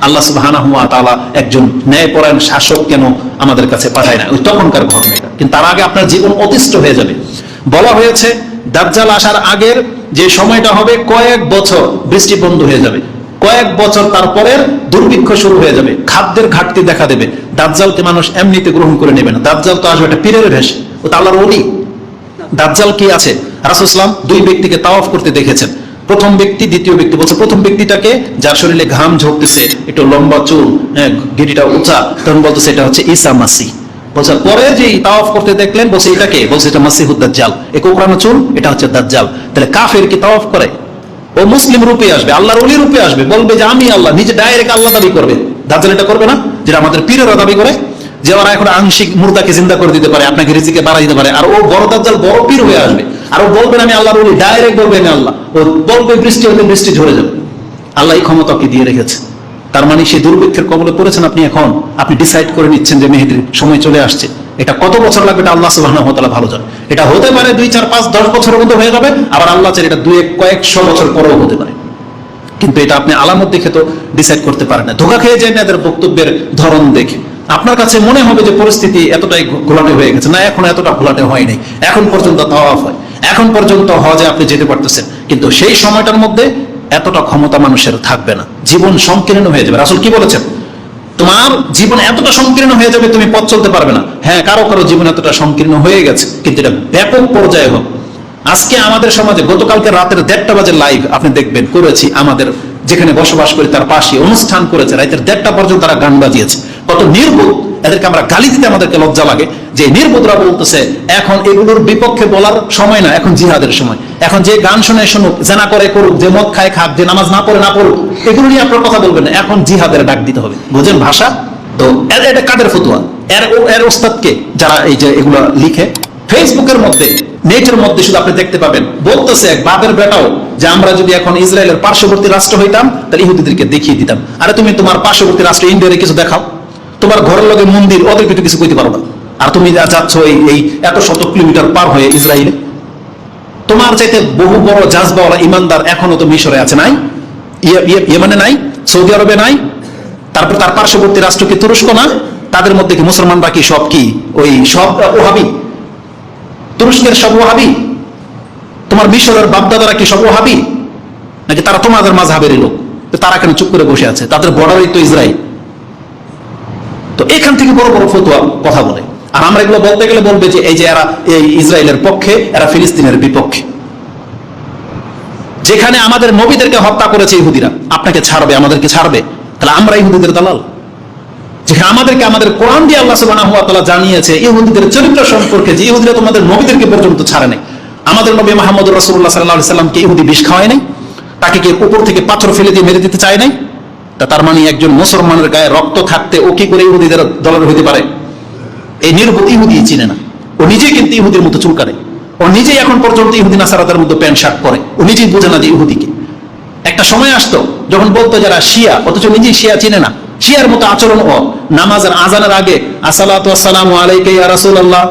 আল্লাহ সুবহানাহু ওয়া তাআলা একজন ন্যায়পরায়ণ শাসক কেন আমাদের কাছে পাঠায় না, ওই তখনকার ঘটনা এটা। কিন্তু তার আগে আপনার জীবন অতিষ্ঠ হয়ে যাবে। বলা হয়েছে দাজ্জাল আসার আগের যে সময়টা হবে কয়েক বছর বৃষ্টি বন্ধ হয়ে যাবে, কয়েক বছর তারপরের দুর্ভিক্ষ শুরু হয়ে যাবে, খাদ্যের ঘাটতি দেখা দেবে। দাজ্জালকে মানুষ এমনিতে গ্রহণ করে নেবে না। দাজ্জাল তো আসবে একটা পীরের ভেষে, ও তো আল্লাহর ওলি। দাজ্জাল কি আছে? রাসূল সাল্লাল্লাহু আলাইহি ওয়াসাল্লাম দুই ব্যক্তিকে তাওয়াফ করতে দেখেছেন। প্রথম ব্যক্তি, দ্বিতীয় ব্যক্তি। বলছে প্রথম ব্যক্তিটাকে, যার শরীরে ঘাম ঝরতেছে, একটু লম্বা চুল, গিরিটা উঁচা, তখন বলতেছে এটা হচ্ছে ঈসা মাসিহ। বলছে পরে যে তাওয়াফ করতে দেখলেন, বলছে এটাকে, বলছে এটা মাসিহুদ দাজ্জাল, এ কোকড়ানো চুল, এটা হচ্ছে দাজ্জাল। তাহলে কাফের কি তাওয়াফ করে? ও মুসলিম রূপে আসবে, আল্লাহর ওলি রূপে আসবে, বলবে যে আমি আল্লাহ, নিজে ডাইরেক্ট আল্লাহ দাবি করবে। দাজ্জাল এটা করবে না, যেটা আমাদের পীরেরা দাবি করে, যে ওরা এখন আংশিক মুর্দাকে জিন্দা করে দিতে পারে, আপনাকে রিজিকে বাড়াই দিতে পারে। আর ও বড় দাজ্জাল, বড় পীর হয়ে আসবে, আর ও বলবেন আমি আল্লাহর ওলি, ডাইরেক্ট বলবে আমি আল্লাহ। ও বলবে বৃষ্টি হলে বৃষ্টি ঝরে যাবে। আল্লাহ এই ক্ষমতা কি দিয়ে রেখেছে। তার মানে সেই দুর্ভিক্ষের কবলে পড়েছেন আপনি, এখন আপনি ডিসাইড করে নিচ্ছেন যে মেহেদির সময় চলে আসছে। এটা কত বছর লাগবে এটা আল্লাহ সুবহানাহু ওয়া তাআলা ভালো জানেন। এটা হতে পারে 2, 4, 5, 10 বছরের মধ্যে হয়ে যাবে, আবার আল্লাহ চান এটা 2, 1, কয়েকশো বছর পরেও হতে পারে। কিন্তু এটা আপনি আলামত দেখে তো ডিসাইড করতে পারেন না। ধোঁকা খেয়ে যায় না এদের বক্তব্যের ধরন দেখে। আপনার কাছে মনে হবে যে পরিস্থিতি এতটাই ঘোলাটে হয়ে গেছে, না এখন এতটা ঘোলাটে হয়নি, এখন পর্যন্ত তাওয়াফ হয়, এখন পর্যন্ত হজে আপনি যেতে পারতেছেন। কিন্তু সেই সময়টার মধ্যে এতটা ক্ষমতা মানুষের থাকবে না, জীবন সংকীর্ণ হয়ে যাবে। রাসূল কি বলেছেন? তোমার জীবন এতটা সংকীর্ণ হয়ে যাবে তুমি পথ চলতে পারবে না। হ্যাঁ, কারো কারো জীবন এতটা সংকীর্ণ হয়ে গেছে, কিন্তু এটা ব্যাপক পর্যায়ে হোক। আজকে আমাদের সমাজে গতকালকে রাতের 1:30 বাজে লাইভ আপনি দেখবেন করেছি, আমাদের যেখানে বসবাস করি তার পাশে অনুষ্ঠান করেছে, রাতের 1:30 পর্যন্ত তারা গান বাজিয়েছে। কত নির্বোধ! এদেরকে আমরা গালি দিতে আমাদেরকে লজ্জা লাগে যে নির্বোধরা বলতেছে এখন এগুলোর বিপক্ষে বলার সময় না, এখন জিহাদের সময়। এখন যে গান শুনে শুনুক, জেনা করে করুক, যে মদ খায় খাক, যে নামাজ না পড়ে না পড়ুক, এগুলো নিয়ে আপনার কথা বলবেন না, এখন জিহাদের ডাক দিতে হবে। বুঝেন ভাষা? তো এটা কাদের ফতোয়া? এর ওস্তাদকে, যারা এই যে এগুলো লিখে ফেসবুকের মধ্যে, নেটের মধ্যে শুধু আপনি দেখতে পাবেন, বলতেছে এক বাপের বেটাও যে আমরা যদি এখন ইসরায়েলের পার্শ্ববর্তী রাষ্ট্র হইতাম তাহলে ইহুদিদেরকে দেখিয়ে দিতাম। আরে তুমি তোমার পার্শ্ববর্তী রাষ্ট্র ইন্ডিয়ারে কিছু দেখাও, তোমার ঘরের লগে মন্দির, ওদের কিছু কইতে পারো না। আর তুমি যাচ্ছ এই এত শত কিলোমিটার পার হয়ে ইসরায়েলে। তোমার চাইতে বহু বড় জাজবাওয়ালা ইমানদার এখনো তো মিশরে আছে, নাই? ইয়েমেনে নাই? সৌদি আরবে নাই? তারপর তার পার্শ্ববর্তী রাষ্ট্র কি তুরস্ক না? তাদের মধ্যে কি মুসলমানরা কি সব কি ওই সব ওহাবি? তুরস্কের সব ওহাবি? তোমার মিশরের বাপদাদারা কি সব ওহাবি? নাকি তারা তোমাদের মাযহাবেরই লোক? তারা কেন চুপ করে বসে আছে? তাদের বর্ডারই তো ইসরায়েল। তো এখান থেকে বড় বড় ফতোয়া কথা বলে, আর আমরা এগুলো বলতে গেলে বলবে যে এই যে এরা এই ইসরায়েলের পক্ষে, এরা ফিলিস্তিনের বিপক্ষে। যেখানে আমাদের নবীদেরকে হত্যা করেছে ইহুদিরা, আপনাকে ছাড়বে, আমাদেরকে ছাড়বে? তাহলে আমরা ইহুদিদের দালাল। যেখানে আমাদেরকে আমাদের কোরআন দিয়ে আল্লাহ সুবহানাহু ওয়া তাআলা জানিয়েছে ইহুদিদের চরিত্র সম্পর্কে, যে ইহুদিরা তোমাদের নবীদেরকে পর্যন্ত ছাড়ে নাই। আমাদের নবী মুহাম্মদ রাসূলুল্লাহ সাল্লাল্লাহু আলাইহি সাল্লামকে ইহুদি বিষ খাওয়ায় নাই? তাকে কি উপর থেকে পাথর ফেলে দিয়ে মেরে দিতে চায় নাই? তার মানে একজন মুসলমানের গায়ে রক্ত থাকতে ও কি করে ইহুদিদের দলের হইতে পারে? এই নির্বোধ ইহুদি চিনে না। ও নিজেই কিন্তু ইহুদির মতো চুলকারে, ও নিজেই এখন পর্যন্ত ইহুদি নাসারাদের মতো প্যান্ট শার্ট পরে, ও নিজেই বোঝে না যে ইহুদিকে। একটা সময় আসতো যখন বলতো যারা শিয়া, অথচ নিজেই শিয়া চিনে না, শিয়ার মতো আচরণ। ও নামাজের আজানের আগে আসসালাতু ওয়াসসালামু আলাইকা ইয়া রাসূলুল্লাহ,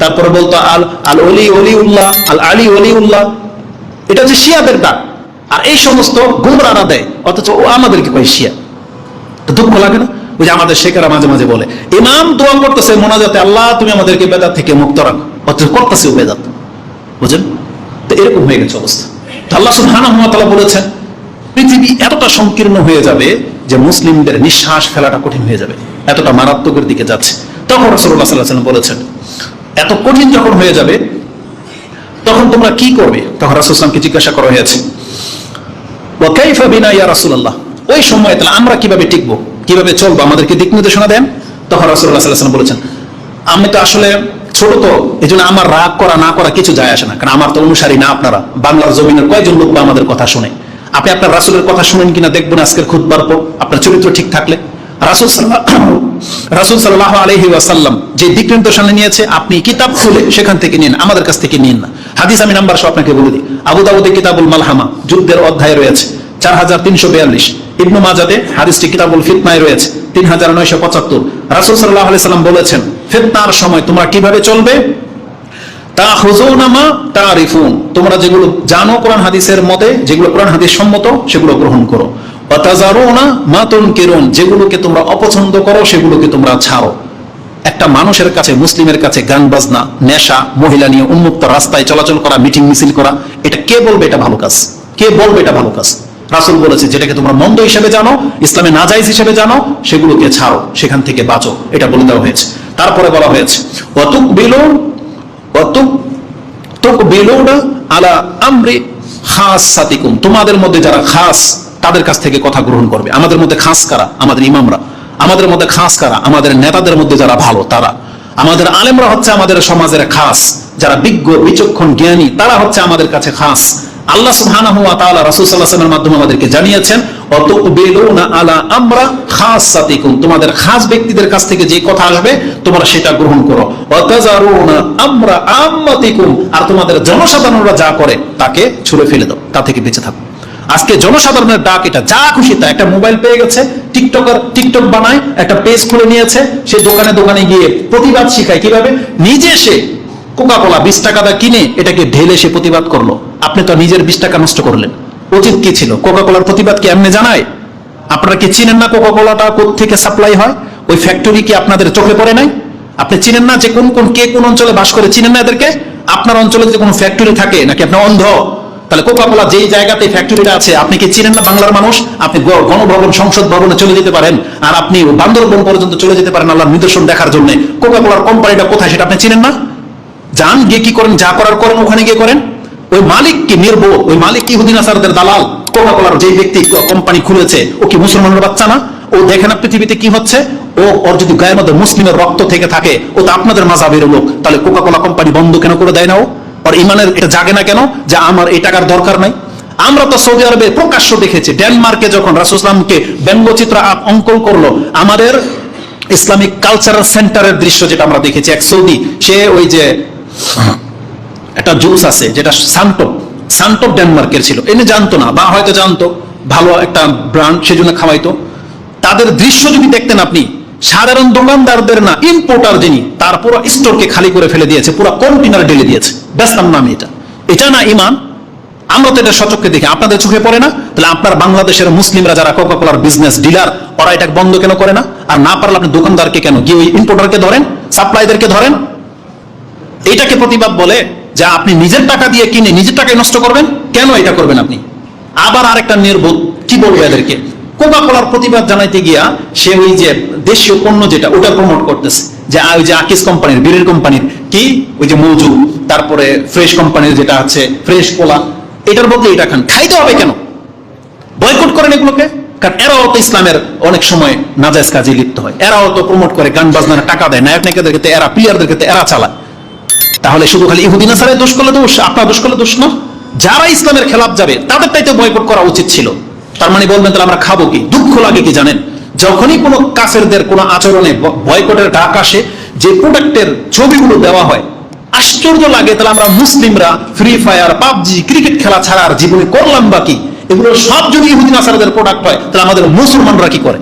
তারপরে বলতো আল ওলি ওলিউল্লাহ, আল আলী ওলিউল্লাহ। এটা হচ্ছে শিয়াদের ডাক। আর এই সমস্ত গুমরাহরা দেয়, অথচ ও আমাদেরকে কয় শিয়া। তো দুঃখ লাগে না? ওই যে আমাদের শেখেরা মাঝে মাঝে বলে ইমাম দোয়া করতেছে মোনাজাতে, আল্লাহ তুমি আমাদেরকে বেদাত থেকে মুক্ত রাখো, অথচ করতেছে ও বেদাত। বুঝেন? তো এরকম হয়ে গেছে অবস্থা। তো আল্লাহ সুবহানাহু ওয়া তাআলা বলেছেন পৃথিবী এতটা সংকীর্ণ হয়ে যাবে যে মুসলিমদের নিঃশ্বাস ফেলাটা কঠিন হয়ে যাবে, এতটা মারাত্মকের দিকে যাচ্ছে। তখন রাসূলুল্লাহ সাল্লাল্লাহু আলাইহি ওয়াসাল্লাম বলেছেন এত কঠিন যখন হয়ে যাবে তখন তোমরা কি করবে? তখন রাসূল সাল্লাল্লাহু আলাইহি ওয়াসাল্লামকে জিজ্ঞাসা করা হয়েছে ওয়া কাইফা বিনা ইয়া রাসূলুল্লাহ, ওই সময় তাহলে আমরা কিভাবে টিকবো, কিভাবে চলবো, আমাদেরকে দিক নির্দেশনা দেন। তখন রাসূলুল্লাহ সাল্লাল্লাহু আলাইহি ওয়াসাল্লাম বলেছেন আমি তো আসলে ছোট, তো এই জন্য আমার রাগ করা না করা কিছু যায় আসে না, কারণ আমার তো অনুসারী না আপনারা। বাংলার জমিনের কয়জন লোক আমাদের কথা শুনে? আপনি আপনার রাসূলের কথা শুনেন কিনা দেখবেন আজকের খুতবার পর, আপনার চরিত্র ঠিক থাকলে। রাসূল সাল্লাল্লাহু আলাইহি ওয়াসাল্লাম যে দিক নির্দেশনা নিয়েছে, আপনি কিতাব খুলে সেখান থেকে নিন, আমাদের কাছ থেকে নিন না। হাদিস আমি নাম্বার সব আপনাকে বলে দিই। আবু দাউদে কিতাবুল মালহামা যুদ্ধের অধ্যায় রয়েছে 4342, ইবনু মাজাতে হাদিসটি কিতাবুল ফিতনায় রয়েছে 3975। রাসূল সাল্লাল্লাহু আলাইহি সাল্লাম বলেছেন ফিতনার সময় তোমরা কিভাবে চলবে? তাখুযুনা মা তারিফুন, তোমরা যেগুলো জানো কোরআন হাদিসের মতে, যেগুলো কোরআন হাদিস সম্মত সেগুলো গ্রহণ করো। ওয়াতাযারুনা মা তুনকিরুন, যেগুলোকে তোমরা অপছন্দ করো সেগুলোকে তোমরা ছাড়ো। একটা মানুষের কাছে, মুসলিমের কাছে গান বাজনা, নেশা, মহিলা নিয়ে উন্মুক্ত রাস্তায় চলাচল করা, মিটিং মিছিল করা, এটা কে বলবে এটা ভালো কাজ? কে বলবে এটা ভালো কাজ? রাসূল বলেছে যেটাকে তোমরা মন্দ হিসেবে জানো, ইসলামে নাজায়েজ হিসেবে জানো, সেগুলোকে ছাড়ো, সেখান থেকে বাঁচো, এটা বলে দেওয়া হয়েছে। তারপরে বলা হয়েছে তুকবিলুনা আলা আমরি খাসাতিকুম, তোমাদের মধ্যে যারা খাস তাদের কাছ থেকে কথা গ্রহণ করবে। আমাদের মধ্যে খাস কারা? আমাদের ইমামরা। আমাদের মধ্যে খাস কারা? আমাদের নেতাদের মধ্যে যারা ভালো তারা। আমাদের আলেমরা হচ্ছে আমাদের সমাজের খাস, যারা বিজ্ঞ বিচক্ষণ জ্ঞানী তারা হচ্ছে আমাদের কাছে খাস। আল্লাহ সুবহানাহু ওয়া তাআলা রাসূল সাল্লাল্লাহু আলাইহি ওয়াসাল্লামের মাধ্যমে আমাদেরকে জানিয়েছেন ওয়াতুকবিলুনা আলা আমরা খাসাতিকুম, তোমাদের খাস ব্যক্তিদের কাছ থেকে যে কথা আসবে তোমরা সেটা গ্রহণ করো। ওয়াতাযারুনা আমরা আম্মাতিকুম, আর তোমাদের জনসাধারণরা যা করে তাকে ছুঁড়ে ফেলে দাও, তা থেকে বেঁচে থাকো। আজকে জনসাধারণের ডাক এটা, যা খুশি তা। একটা মোবাইল পেয়ে গেছে, টিকটক বানায়, একটা পেজ খুলে নিয়েছে, সে দোকানে দোকানে গিয়ে প্রতিবাদ শিখায়। কিভাবে? নিজে সে কোকা-কোলা 20 টাকা দা কিনে এটাকে ঢেলে সে প্রতিবাদ করলো। আপনি তো নিজের 20 টাকা নষ্ট করলেন। উচিত কি ছিল? কোকা-কোলার প্রতিবাদ কি এমনি জানায়? আপনারা কি চিনেন না কোকা-কোলাটা কোত্থেকে সাপ্লাই হয়? ওই ফ্যাক্টরি কি আপনাদের চোখে পড়ে নাই? আপনি চিনেন না যে কোন অঞ্চলে বাস করে? চিনেন না এদেরকে? আপনার অঞ্চলে যদি কোনো ফ্যাক্টরি থাকে, নাকি আপনি অন্ধ? তাহলে কোকা-কোলা যেই জায়গাতে ফ্যাক্টরিটা আছে আপনি কি চিনেন না? বাংলার মানুষ, আপনি গণভবন, সংসদ ভবনে চলে যেতে পারেন, আর আপনি বান্দরবন পর্যন্ত চলে যেতে পারেন আল্লাহর নিদর্শন দেখার জন্য। কোকা-কোলার কোম্পানিটা কোথায় সেটা আপনি চিনেন না? যান, গিয়ে কি করেন? যা করার করেন, ওখানে গিয়ে করেন। ওই মালিক কি নির্বোধ? ওই মালিক কি ইহুদি নাসারাদের দালাল? কোকা-কোলার যে ব্যক্তি কোম্পানি খুলেছে ও কি মুসলমানের বাচ্চা না? ও দেখে না পৃথিবীতে কি হচ্ছে? ওর যদি গায়ের মধ্যে মুসলিমের রক্ত থেকে থাকে, ও তো আপনাদের মাযহাবের লোক, তাহলে কোকা-কোলা কোম্পানি বন্ধ কেন করে দেয় না? ওর ইমানের এটা জাগে না কেন যে আমার এই টাকার দরকার নাই? আমরা তো সৌদি আরবে প্রকাশ্য দেখেছি, ডেনমার্কে যখন রাসূল সাল্লাল্লাহু আলাইহি ওয়াসাল্লামকে ব্যঙ্গচিত্র অঙ্কন করলো, আমাদের ইসলামিক কালচারাল সেন্টারের দৃশ্য যেটা আমরা দেখেছি, এক সৌদি, সে ওই যে একটা জুস আছে যেটা সানটপ ডেনমার্কের ছিল, এনে জানতো না, বা হয়তো জানতো, ভালো একটা ব্র্যান্ড, সেজন্য খাওয়াইতো। তাদের দৃশ্য যদি দেখতেন আপনি, সাধারণ দোকানদারদের না, ইম্পোর্টার যিনি, তার পুরো স্টোরকে খালি করে ফেলে দিয়েছে, পুরো কন্টেনার ঢেলে দিয়েছে। ব্যস্তাম না আমি, এটা না ইমান? আমরা তো এটা সচক্ষে দেখি, আপনাদের চোখে পড়ে না? তাহলে আপনার বাংলাদেশের মুসলিমরা যারা কোকা-কোলার বিজনেস ডিলার, ওরা এটা বন্ধ কেন করে না? আর না পারলে আপনি দোকানদারকে কেন গিয়ে ওই ইম্পোর্টারকে ধরেন, সাপ্লাইদেরকে ধরেন। এইটাকে প্রতিবাদ বলে যা আপনি নিজের টাকা দিয়ে কিনে নিজের টাকায় নষ্ট করবেন? কেন এটা করবেন আপনি? আবার আরেকটা নির্বোধ কি বলবো এদেরকে, কোকা-কোলার প্রতিবাদ জানাইতে গিয়া সে ওই যে দেশীয় পণ্য যেটা ওটা প্রমোট করতেছে, যে ওই যে আকিস কোম্পানির, বীরের কোম্পানির কি ওই যে মৌজু, তারপরে ফ্রেশ কোম্পানির যেটা আছে ফ্রেশ কোলা, এটার বদলে এটা খান। খাইতে হবে কেন? বয়কট করেন এগুলোকে। কারণ এরাও তো ইসলামের অনেক সময় নাজায়েজ কাজে লিপ্ত হয়, এরাও তো প্রমোট করে, গান বাজনার টাকা দেয়, নায়ক নায়িকাদের ক্ষেত্রে এরা, প্লেয়ারদের ক্ষেত্রে এরা চালায়। তাহলে শুধু খালি ইহুদি নাসারায় দোষ করলে দোষ, আপনার দোষ করলে দোষ না। যারা ইসলামের খেলাফ যাবে তাদেরটাই তো বয়কট করা উচিত ছিল। তার মানে বলবেন তাহলে আমরা খাবো কি? দুঃখ লাগে কি জানেন? যখনই কোনো কাফেরদের কোনো আচরণে বয়কটের ডাক আসে, যে প্রোডাক্টের ছবিগুলো দেওয়া হয়, আশ্চর্য লাগে। তাহলে আমরা মুসলিমরা ফ্রি ফায়ার, পাবজি, ক্রিকেট খেলা ছাড়া আর জীবনে করলাম বাকি? এগুলো সব যদি ইহুদি নাসারাদের প্রোডাক্ট হয়, তাহলে আমাদের মুসলমানরা কি করে?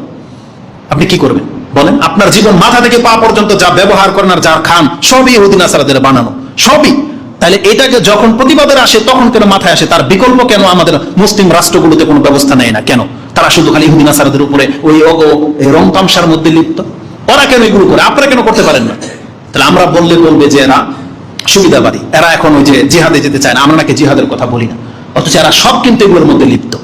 আপনি কি করবেন বলেন? আপনার জীবন মাথা থেকে পা পর্যন্ত যা ব্যবহার করেন আর যা খান, সবই ইহুদি নাসারাদের বানানো, সবই। তাহলে এটাকে যখন প্রতিবাদের আসে তখন কেন মাথায় আসে? তার বিকল্প কেন আমাদের মুসলিম রাষ্ট্রগুলোতে কোনো ব্যবস্থা নেয় না? কেন তারা শুধু খালি ইহুদি নাসারাদের উপরে ওই রং তামসার মধ্যে লিপ্ত? ওরা কেন এগুলো করে, আপনারা কেন করতে পারেন না? তাহলে আমরা বলবে যে এরা সুবিধাবাদী, এরা এখন ওই যে জিহাদে যেতে চায় না, আমরা নাকি জিহাদের কথা বলি না, অথচ এরা সব কিন্তু এগুলোর মধ্যে লিপ্ত।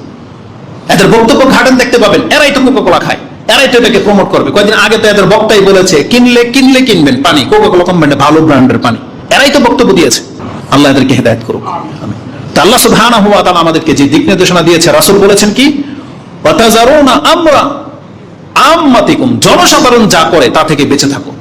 এদের বক্তব্য ঘাটেন দেখতে পাবেন, এরাই তো কোকা-কোলা খায়, এরাই তো এটাকে প্রমোট করবে। কয়েকদিন আগে তো এদের বক্তাই বলেছে কিনলে কিনবেন পানি, কোকা-কোলা কোম্পানির ভালো ব্র্যান্ডের পানি, এরাই তো বক্তব্য দিয়েছে। আল্লাহ এদেরকে হেদায়েত করুক। তা আল্লাহ সুবহানাহু ওয়া তাআলা আমাদেরকে যে দিক নির্দেশনা দিয়েছে, রাসূল বলেছেন কি, ওয়াতাযারুনা আমরা আম্মাতিকুম, জনসাধারণ যা করে তা থেকে বেঁচে থাকো।